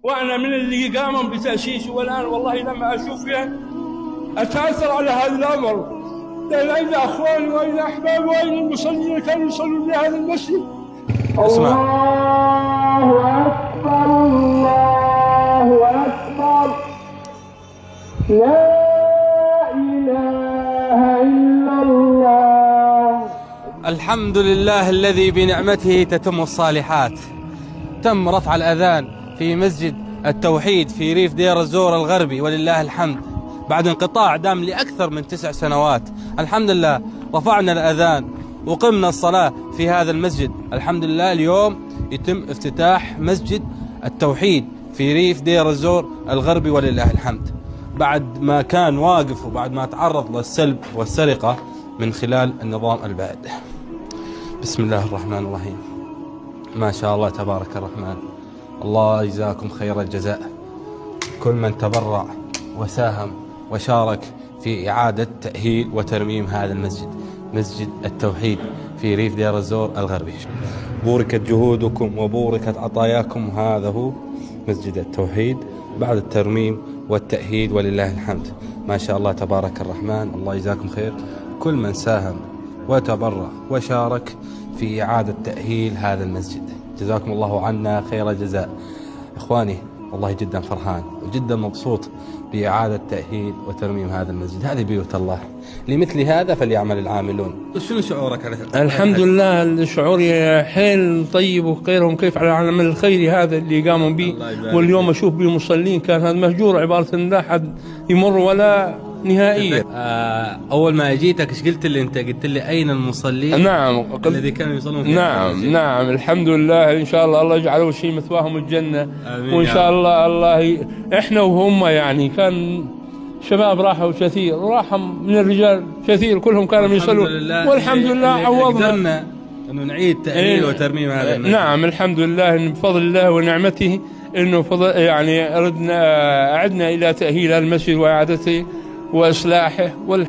وأنا من اللي قاموا بتأسيسه، والآن والله لما أشوف يعني أتأثر على هذا الأمر، لأن أين أخواني وأين أحبابي وأين المصلين كانوا يصلون في هذا المسجد. اسمع. الله أكبر الله أكبر، لا إله إلا الله. الحمد لله الذي بنعمته تتم الصالحات. تم رفع الأذان في مسجد التوحيد في ريف دير الزور الغربي، ولله الحمد، بعد انقطاع دام لأكثر من 9 سنوات. الحمد لله رفعنا الأذان وقمنا الصلاة في هذا المسجد. الحمد لله اليوم يتم افتتاح مسجد التوحيد في ريف دير الزور الغربي، ولله الحمد، بعد ما كان واقف وبعد ما تعرض للسلب والسرقة من خلال النظام البائد. بسم الله الرحمن الرحيم. ما شاء الله تبارك الرحمن. الله يجزاكم خير الجزاء كل من تبرع وساهم وشارك في إعادة تأهيل وترميم هذا المسجد، مسجد التوحيد في ريف دير الزور الغربي. بوركت جهودكم وبوركت عطاياكم. هذا هو مسجد التوحيد بعد الترميم والتأهيل، ولله الحمد. ما شاء الله تبارك الرحمن. الله يجزاكم خير كل من ساهم وتبرع وشارك في إعادة تأهيل هذا المسجد. جزاكم الله عنا خير الجزاء. إخواني والله جدا فرحان وجدا مبسوط بإعادة تأهيل وترميم هذا المسجد. هذه بيوت الله، لمثل هذا فليعمل العاملون. شنو شعورك على الحمد لله، شعوري حيل طيب وغيرهم كيف على العمل الخيري هذا اللي قاموا به. واليوم أشوف به مصلين كان هذا مهجور عبارة لا حد يمر ولا نهائيا. أول ما جيتك ايش قلت لي أنت؟ قلت لي أين المصلين؟ نعم الذي كانوا يصلون في نعم الحمد لله. إن شاء الله يجعله شيء مثواهم الجنة. وإن شاء الله إحنا وهم يعني كان شباب راحوا كثير وراح من الرجال كثير كلهم كانوا يصلون، والحمد لله عوضنا قدرنا أنه نعيد تأهيل وترميم هذا المسجد. نعم الحمد لله بفضل الله ونعمته، إنه فضل يعني أعدنا إلى تأهيل المسجد وإعادته وإصلاحه الله